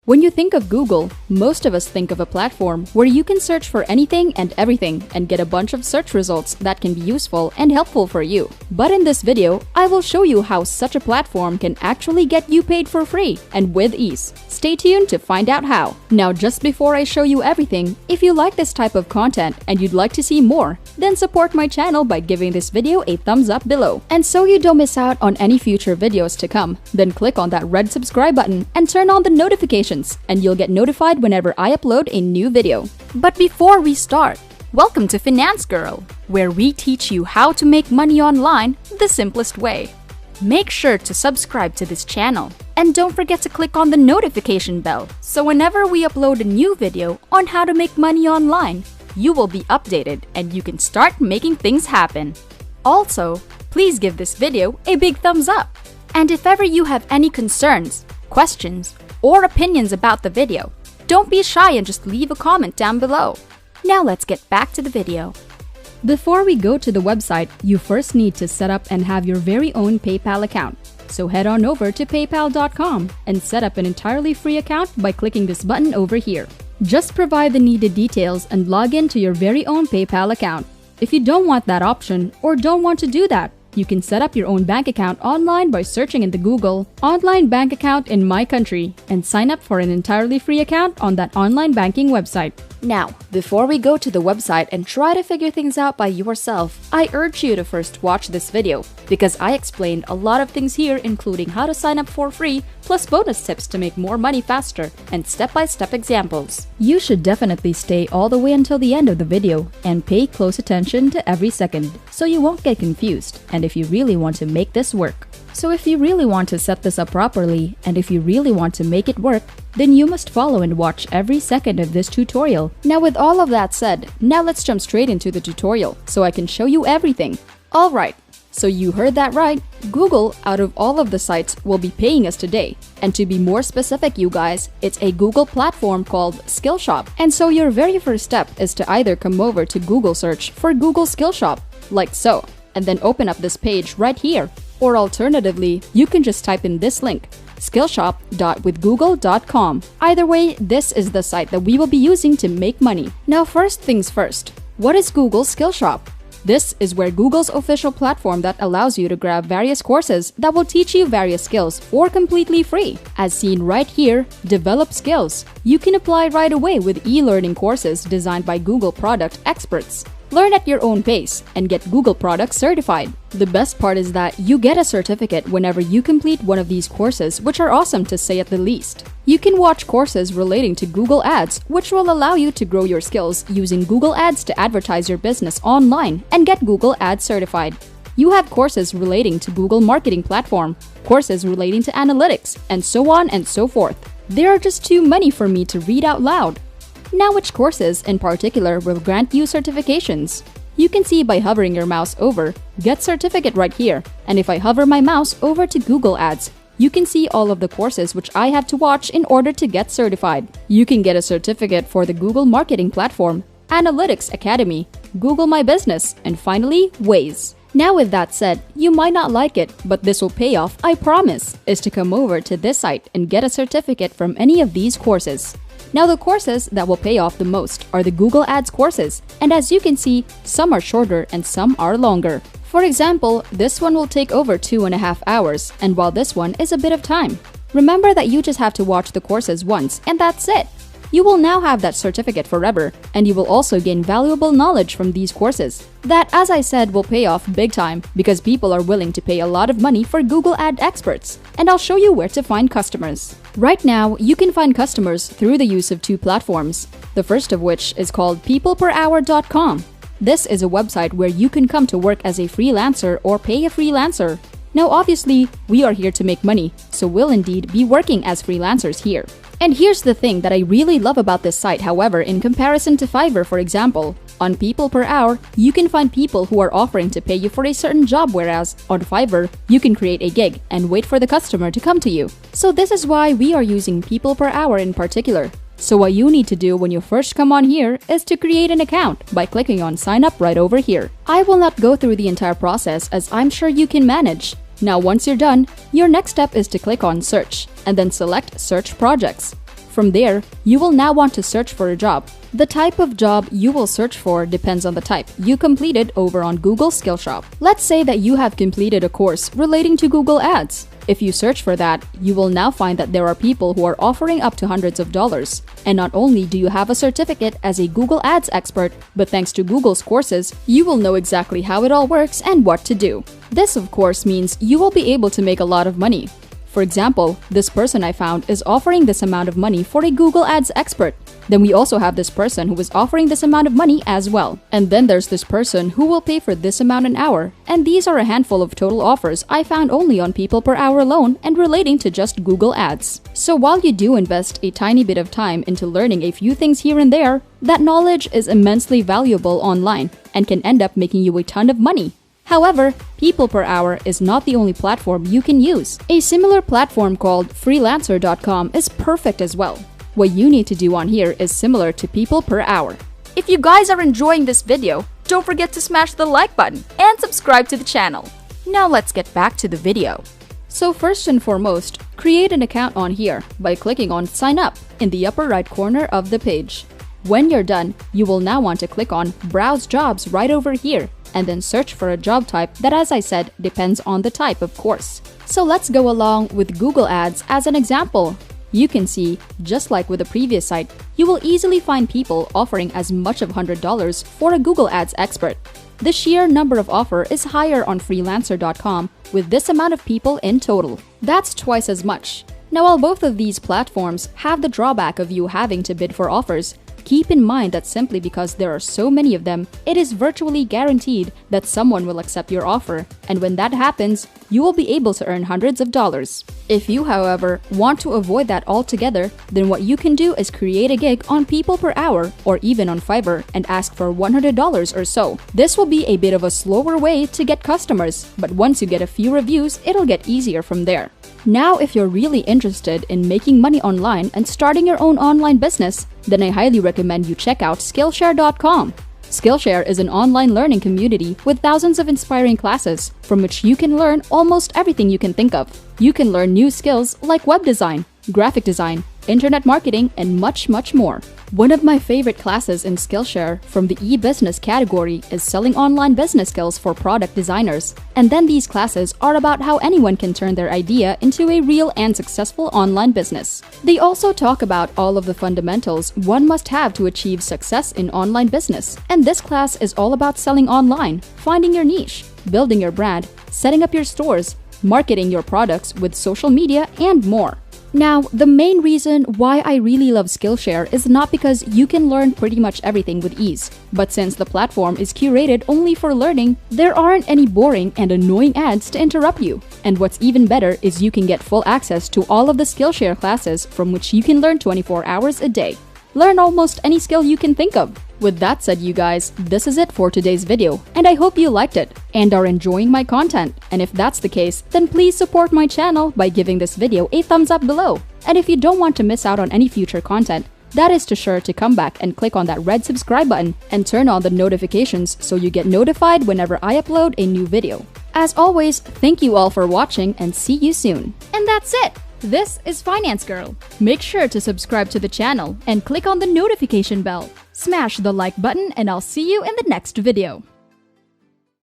When you think of Google, most of us think of a platform where you can search for anything and everything and get a bunch of search results that can be useful and helpful for you. But in this video, I will show you how such a platform can actually get you paid for free and with ease. Stay tuned to find out how. Now, just before I show you everything, if you like this type of content and you'd like to see more, then support my channel by giving this video a thumbs up below. And so you don't miss out on any future videos to come, then click on that red subscribe button and turn on the notifications, and you'll get notified whenever I upload a new video. But before we start, welcome to Finance Girl, where we teach you how to make money online the simplest way. Make sure to subscribe to this channel and don't forget to click on the notification bell so whenever we upload a new video on how to make money online, you will be updated and you can start making things happen. Also, please give this video a big thumbs up. And if ever you have any concerns, questions, or opinions about the video, don't be shy and just leave a comment down below. Now let's get back to the video. Before we go to the website, you first need to set up and have your very own PayPal account. So head on over to paypal.com and set up an entirely free account by clicking this button over here. Just provide the needed details and log in to your very own PayPal account. If you don't want that option or don't want to do that, you can set up your own bank account online by searching in the Google "Online Bank Account in My Country" and sign up for an entirely free account on that online banking website. Now, before we go to the website and try to figure things out by yourself, I urge you to first watch this video because I explained a lot of things here, including how to sign up for free, plus bonus tips to make more money faster, and step-by-step examples. You should definitely stay all the way until the end of the video and pay close attention to every second so you won't get confused and if you really want to make this work. So if you really want to set this up properly, and if you really want to make it work, then you must follow and watch every second of this tutorial. Now with all of that said, now let's jump straight into the tutorial so I can show you everything. Alright, so you heard that right. Google, out of all of the sites, will be paying us today. And to be more specific, you guys, it's a Google platform called Skillshop. And so your very first step is to either come over to Google search for Google Skillshop, like so, and then open up this page right here. Or alternatively, you can just type in this link, skillshop.withgoogle.com. Either way, this is the site that we will be using to make money. Now first things first, what is Google Skillshop? This is where Google's official platform that allows you to grab various courses that will teach you various skills for completely free. As seen right here, develop skills. You can apply right away with e-learning courses designed by Google product experts. Learn at your own pace and get Google products certified. The best part is that you get a certificate whenever you complete one of these courses, which are awesome to say at the least. You can watch courses relating to Google Ads, which will allow you to grow your skills using Google Ads to advertise your business online and get Google Ads certified. You have courses relating to Google Marketing Platform, courses relating to analytics, and so on and so forth. There are just too many for me to read out loud. Now, which courses in particular will grant you certifications? You can see by hovering your mouse over Get Certificate right here, and if I hover my mouse over to Google Ads, you can see all of the courses which I have to watch in order to get certified. You can get a certificate for the Google Marketing Platform, Analytics Academy, Google My Business, and finally, Waze. Now with that said, you might not like it, but this will pay off, I promise, is to come over to this site and get a certificate from any of these courses. Now the courses that will pay off the most are the Google Ads courses, and as you can see, some are shorter and some are longer. For example, this one will take over 2.5 hours, and while this one is a bit of time. Remember that you just have to watch the courses once, and that's it. You will now have that certificate forever, and you will also gain valuable knowledge from these courses. That, as I said, will pay off big time because people are willing to pay a lot of money for Google Ad experts, and I'll show you where to find customers. Right now, you can find customers through the use of two platforms, the first of which is called peopleperhour.com. This is a website where you can come to work as a freelancer or pay a freelancer. Now obviously, we are here to make money, so we'll indeed be working as freelancers here. And here's the thing that I really love about this site, however, in comparison to Fiverr, for example. On People Per Hour, you can find people who are offering to pay you for a certain job, whereas on Fiverr, you can create a gig and wait for the customer to come to you. So this is why we are using People Per Hour in particular. So what you need to do when you first come on here is to create an account by clicking on Sign Up right over here. I will not go through the entire process as I'm sure you can manage. Now once you're done, your next step is to click on Search and then select Search Projects. From there, you will now want to search for a job. The type of job you will search for depends on the type you completed over on Google Skillshop. Let's say that you have completed a course relating to Google Ads. If you search for that, you will now find that there are people who are offering up to hundreds of dollars. And not only do you have a certificate as a Google Ads expert, but thanks to Google's courses, you will know exactly how it all works and what to do. This, of course, means you will be able to make a lot of money. For example, this person I found is offering this amount of money for a Google Ads expert. Then we also have this person who is offering this amount of money as well. And then there's this person who will pay for this amount an hour. And these are a handful of total offers I found only on people per hour alone and relating to just Google Ads. So while you do invest a tiny bit of time into learning a few things here and there, that knowledge is immensely valuable online and can end up making you a ton of money. However, people per hour is not the only platform you can use. A similar platform called freelancer.com is perfect as well. What you need to do on here is similar to people per hour. If you guys are enjoying this video, don't forget to smash the like button and subscribe to the channel. Now let's get back to the video. So first and foremost, create an account on here by clicking on Sign Up in the upper right corner of the page. When you're done, you will now want to click on Browse Jobs right over here and then search for a job type that, as I said, depends on the type, of course. So let's go along with Google Ads as an example. You can see, just like with the previous site, you will easily find people offering as much of $100 for a Google Ads expert. The sheer number of offer is higher on freelancer.com with this amount of people in total. That's twice as much. Now, while both of these platforms have the drawback of you having to bid for offers, keep in mind that simply because there are so many of them, it is virtually guaranteed that someone will accept your offer, and when that happens, you will be able to earn hundreds of dollars. If you, however, want to avoid that altogether, then what you can do is create a gig on People Per Hour or even on Fiverr and ask for $100 or so. This will be a bit of a slower way to get customers, but once you get a few reviews, it'll get easier from there. Now, if you're really interested in making money online and starting your own online business, then I highly recommend you check out Skillshare.com. Skillshare is an online learning community with thousands of inspiring classes from which you can learn almost everything you can think of. You can learn new skills like web design, graphic design, internet marketing, and much, much more. One of my favorite classes in Skillshare from the e-business category is selling online business skills for product designers. And then these classes are about how anyone can turn their idea into a real and successful online business. They also talk about all of the fundamentals one must have to achieve success in online business. And this class is all about selling online, finding your niche, building your brand, setting up your stores, marketing your products with social media, and more. Now, the main reason why I really love Skillshare is not because you can learn pretty much everything with ease, but since the platform is curated only for learning, there aren't any boring and annoying ads to interrupt you. And what's even better is you can get full access to all of the Skillshare classes from which you can learn 24 hours a day. Learn almost any skill you can think of. With that said, you guys, this is it for today's video, and I hope you liked it and are enjoying my content. And if that's the case, then please support my channel by giving this video a thumbs up below. And if you don't want to miss out on any future content, that is sure to come back and click on that red subscribe button and turn on the notifications so you get notified whenever I upload a new video. As always, thank you all for watching and see you soon. And that's it! This is Finance Girl. Make sure to subscribe to the channel and click on the notification bell. Smash the like button and I'll see you in the next video.